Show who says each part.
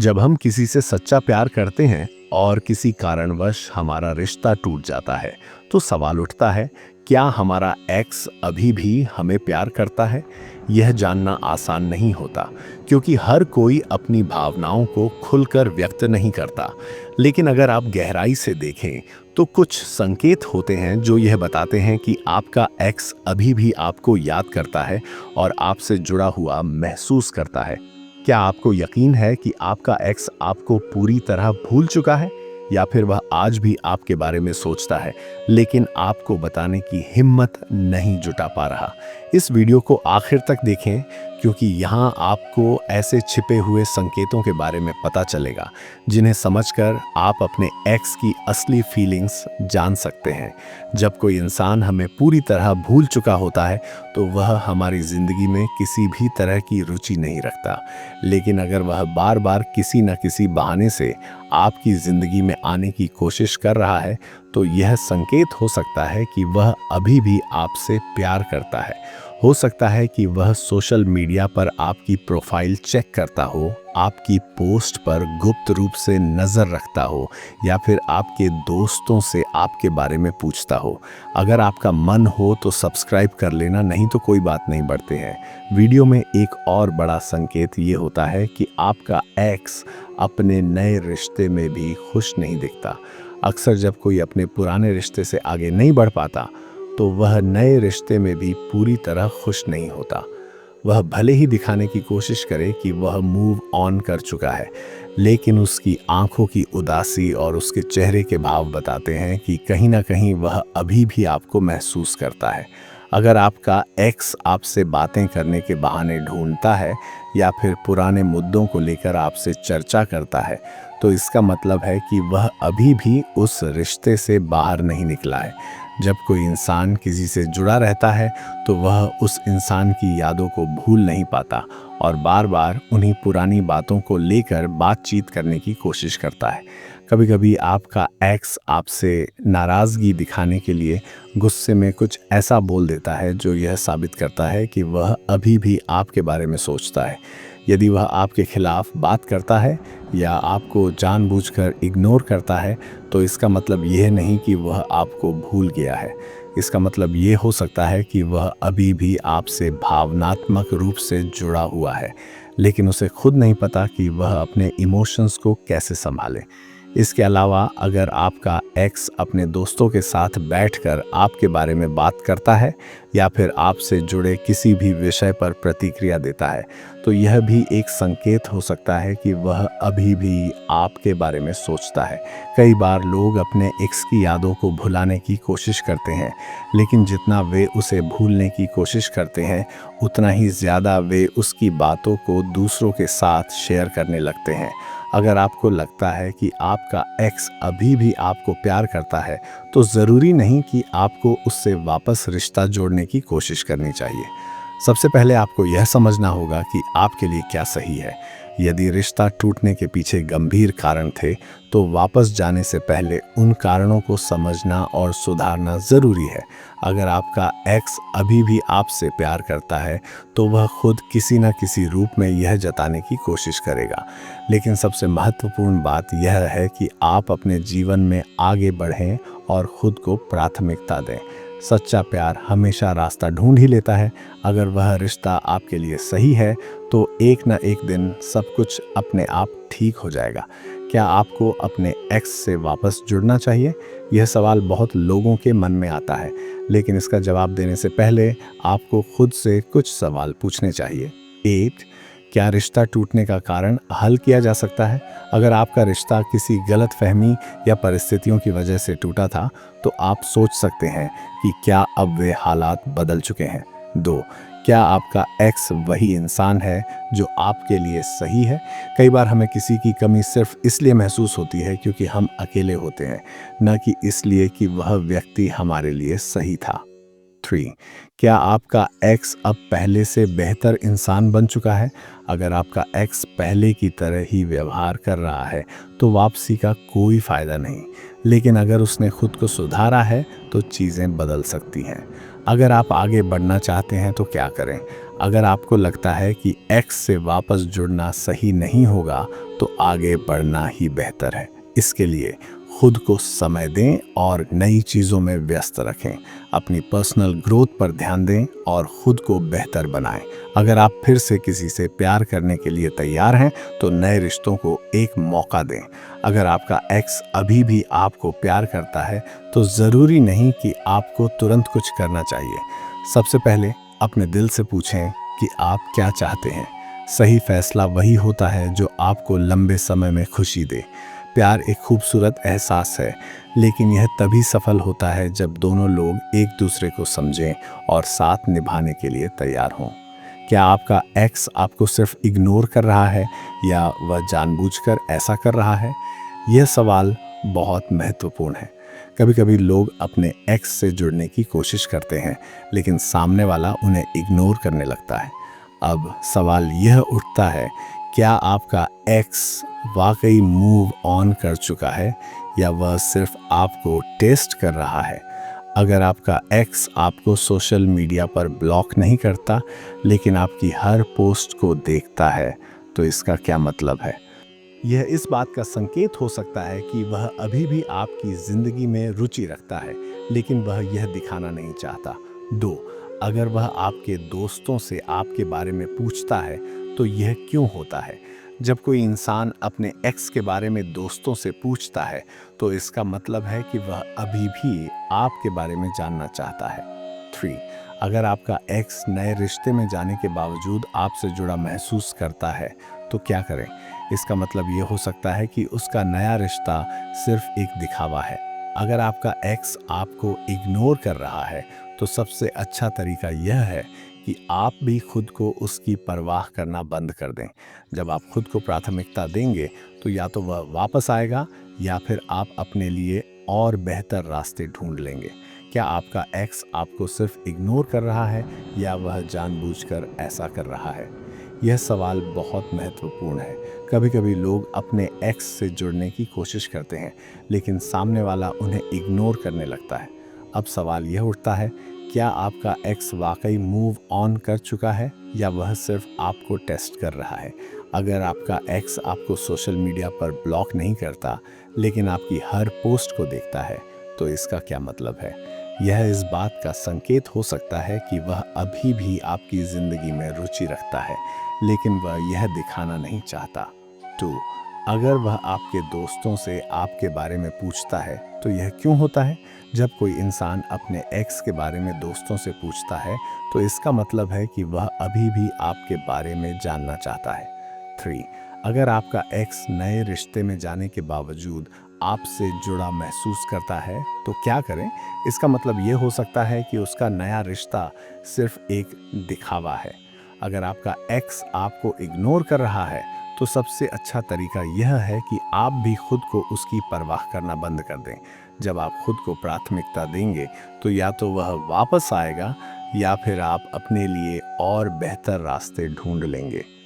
Speaker 1: जब हम किसी से सच्चा प्यार करते हैं और किसी कारणवश हमारा रिश्ता टूट जाता है, तो सवाल उठता है, क्या हमारा एक्स अभी भी हमें प्यार करता है? यह जानना आसान नहीं होता, क्योंकि हर कोई अपनी भावनाओं को खुलकर व्यक्त नहीं करता। लेकिन अगर आप गहराई से देखें, तो कुछ संकेत होते हैं जो यह बताते हैं कि आपका एक्स अभी भी आपको याद करता है और आपसे जुड़ा हुआ महसूस करता है। क्या आपको यकीन है कि आपका एक्स आपको पूरी तरह भूल चुका है, या फिर वह आज भी आपके बारे में सोचता है लेकिन आपको बताने की हिम्मत नहीं जुटा पा रहा? इस वीडियो को आखिर तक देखें, क्योंकि यहाँ आपको ऐसे छिपे हुए संकेतों के बारे में पता चलेगा जिन्हें समझकर आप अपने एक्स की असली फीलिंग्स जान सकते हैं। जब कोई इंसान हमें पूरी तरह भूल चुका होता है, तो वह हमारी ज़िंदगी में किसी भी तरह की रुचि नहीं रखता। लेकिन अगर वह बार बार किसी न किसी बहाने से आपकी ज़िंदगी में आने की कोशिश कर रहा है, तो यह संकेत हो सकता है कि वह अभी भी आपसे प्यार करता है। हो सकता है कि वह सोशल मीडिया पर आपकी प्रोफाइल चेक करता हो, आपकी पोस्ट पर गुप्त रूप से नज़र रखता हो, या फिर आपके दोस्तों से आपके बारे में पूछता हो। अगर आपका मन हो तो सब्सक्राइब कर लेना, नहीं तो कोई बात नहीं, बढ़ते हैं। वीडियो में एक और बड़ा संकेत ये होता है कि आपका एक्स अपने नए रिश्ते में भी खुश नहीं दिखता। अक्सर जब कोई अपने पुराने रिश्ते से आगे नहीं बढ़ पाता, तो वह नए रिश्ते में भी पूरी तरह खुश नहीं होता। वह भले ही दिखाने की कोशिश करे कि वह मूव ऑन कर चुका है, लेकिन उसकी आंखों की उदासी और उसके चेहरे के भाव बताते हैं कि कहीं ना कहीं वह अभी भी आपको महसूस करता है। अगर आपका एक्स आपसे बातें करने के बहाने ढूंढता है या फिर पुराने मुद्दों को लेकर आपसे चर्चा करता है, तो इसका मतलब है कि वह अभी भी उस रिश्ते से बाहर नहीं निकला है। जब कोई इंसान किसी से जुड़ा रहता है, तो वह उस इंसान की यादों को भूल नहीं पाता और बार बार उन्हीं पुरानी बातों को लेकर बातचीत करने की कोशिश करता है। कभी कभी आपका एक्स आपसे नाराज़गी दिखाने के लिए गुस्से में कुछ ऐसा बोल देता है जो यह साबित करता है कि वह अभी भी आपके बारे में सोचता है। यदि वह आपके खिलाफ बात करता है या आपको जानबूझकर इग्नोर करता है, तो इसका मतलब यह नहीं कि वह आपको भूल गया है। इसका मतलब ये हो सकता है कि वह अभी भी आपसे भावनात्मक रूप से जुड़ा हुआ है, लेकिन उसे खुद नहीं पता कि वह अपने इमोशंस को कैसे संभाले। इसके अलावा अगर आपका एक्स अपने दोस्तों के साथ बैठकर आपके बारे में बात करता है या फिर आपसे जुड़े किसी भी विषय पर प्रतिक्रिया देता है, तो यह भी एक संकेत हो सकता है कि वह अभी भी आपके बारे में सोचता है। कई बार लोग अपने एक्स की यादों को भुलाने की कोशिश करते हैं, लेकिन जितना वे उसे भूलने की कोशिश करते हैं, उतना ही ज़्यादा वे उसकी बातों को दूसरों के साथ शेयर करने लगते हैं। अगर आपको लगता है कि आपका एक्स अभी भी आपको प्यार करता है, तो ज़रूरी नहीं कि आपको उससे वापस रिश्ता जोड़ने की कोशिश करनी चाहिए। सबसे पहले आपको यह समझना होगा कि आपके लिए क्या सही है। यदि रिश्ता टूटने के पीछे गंभीर कारण थे, तो वापस जाने से पहले उन कारणों को समझना और सुधारना ज़रूरी है। अगर आपका एक्स अभी भी आपसे प्यार करता है, तो वह खुद किसी न किसी रूप में यह जताने की कोशिश करेगा। लेकिन सबसे महत्वपूर्ण बात यह है कि आप अपने जीवन में आगे बढ़ें और खुद को प्राथमिकता दें। सच्चा प्यार हमेशा रास्ता ढूंढ ही लेता है। अगर वह रिश्ता आपके लिए सही है, तो एक न एक दिन सब कुछ अपने आप ठीक हो जाएगा। क्या आपको अपने एक्स से वापस जुड़ना चाहिए? यह सवाल बहुत लोगों के मन में आता है, लेकिन इसका जवाब देने से पहले आपको खुद से कुछ सवाल पूछने चाहिए। 8. क्या रिश्ता टूटने का कारण हल किया जा सकता है? अगर आपका रिश्ता किसी गलतफहमी या परिस्थितियों की वजह से टूटा था, तो आप सोच सकते हैं कि क्या अब वे हालात बदल चुके हैं। 2. क्या आपका एक्स वही इंसान है जो आपके लिए सही है? कई बार हमें किसी की कमी सिर्फ इसलिए महसूस होती है क्योंकि हम अकेले होते हैं, न कि इसलिए कि वह व्यक्ति हमारे लिए सही था। 3. क्या आपका एक्स अब पहले से बेहतर इंसान बन चुका है? अगर आपका एक्स पहले की तरह ही व्यवहार कर रहा है, तो वापसी का कोई फ़ायदा नहीं। लेकिन अगर उसने खुद को सुधारा है, तो चीज़ें बदल सकती हैं। अगर आप आगे बढ़ना चाहते हैं, तो क्या करें? अगर आपको लगता है कि एक्स से वापस जुड़ना सही नहीं होगा, तो आगे बढ़ना ही बेहतर है। इसके लिए खुद को समय दें और नई चीज़ों में व्यस्त रखें। अपनी पर्सनल ग्रोथ पर ध्यान दें और खुद को बेहतर बनाएं। अगर आप फिर से किसी से प्यार करने के लिए तैयार हैं, तो नए रिश्तों को एक मौका दें। अगर आपका एक्स अभी भी आपको प्यार करता है, तो ज़रूरी नहीं कि आपको तुरंत कुछ करना चाहिए। सबसे पहले अपने दिल से पूछें कि आप क्या चाहते हैं। सही फैसला वही होता है जो आपको लंबे समय में खुशी दे। प्यार एक खूबसूरत एहसास है, लेकिन यह तभी सफल होता है जब दोनों लोग एक दूसरे को समझें और साथ निभाने के लिए तैयार हों। क्या आपका एक्स आपको सिर्फ इग्नोर कर रहा है, या वह जानबूझकर ऐसा कर रहा है? यह सवाल बहुत महत्वपूर्ण है। कभी कभी लोग अपने एक्स से जुड़ने की कोशिश करते हैं, लेकिन सामने वाला उन्हें इग्नोर करने लगता है। अब सवाल यह उठता है, क्या आपका एक्स वाकई मूव ऑन कर चुका है, या वह सिर्फ आपको टेस्ट कर रहा है? अगर आपका एक्स आपको सोशल मीडिया पर ब्लॉक नहीं करता, लेकिन आपकी हर पोस्ट को देखता है, तो इसका क्या मतलब है? यह इस बात का संकेत हो सकता है कि वह अभी भी आपकी जिंदगी में रुचि रखता है, लेकिन वह यह दिखाना नहीं चाहता। 2, अगर वह आपके दोस्तों से आपके बारे में पूछता है, तो यह क्यों होता है? जब कोई इंसान अपने एक्स के बारे में दोस्तों से पूछता है, तो इसका मतलब है कि वह अभी भी आपके बारे में जानना चाहता है। 3, अगर आपका एक्स नए रिश्ते में जाने के बावजूद आपसे जुड़ा महसूस करता है, तो क्या करें? इसका मतलब ये हो सकता है कि उसका नया रिश्ता सिर्फ एक दिखावा है। अगर आपका एक्स आपको इग्नोर कर रहा है, तो सबसे अच्छा तरीका यह है कि आप भी खुद को उसकी परवाह करना बंद कर दें। जब आप खुद को प्राथमिकता देंगे, तो या तो वह वापस आएगा, या फिर आप अपने लिए और बेहतर रास्ते ढूंढ लेंगे। क्या आपका एक्स आपको सिर्फ इग्नोर कर रहा है, या वह जानबूझकर ऐसा कर रहा है? यह सवाल बहुत महत्वपूर्ण है। कभी कभी लोग अपने एक्स से जुड़ने की कोशिश करते हैं, लेकिन सामने वाला उन्हें इग्नोर करने लगता है। अब सवाल यह उठता है, क्या आपका एक्स वाकई मूव ऑन कर चुका है, या वह सिर्फ आपको टेस्ट कर रहा है? अगर आपका एक्स आपको सोशल मीडिया पर ब्लॉक नहीं करता, लेकिन आपकी हर पोस्ट को देखता है, तो इसका क्या मतलब है? यह इस बात का संकेत हो सकता है कि वह अभी भी आपकी ज़िंदगी में रुचि रखता है, लेकिन वह यह दिखाना नहीं चाहता। 2, अगर वह आपके दोस्तों से आपके बारे में पूछता है, तो यह क्यों होता है? जब कोई इंसान अपने एक्स के बारे में दोस्तों से पूछता है, तो इसका मतलब है कि वह अभी भी आपके बारे में जानना चाहता है। 3, अगर आपका एक्स नए रिश्ते में जाने के बावजूद आपसे जुड़ा महसूस करता है, तो क्या करें? इसका मतलब ये हो सकता है कि उसका नया रिश्ता सिर्फ एक दिखावा है। अगर आपका एक्स आपको इग्नोर कर रहा है, तो सबसे अच्छा तरीका यह है कि आप भी खुद को उसकी परवाह करना बंद कर दें। जब आप खुद को प्राथमिकता देंगे, तो या तो वह वापस आएगा, या फिर आप अपने लिए और बेहतर रास्ते ढूंढ लेंगे।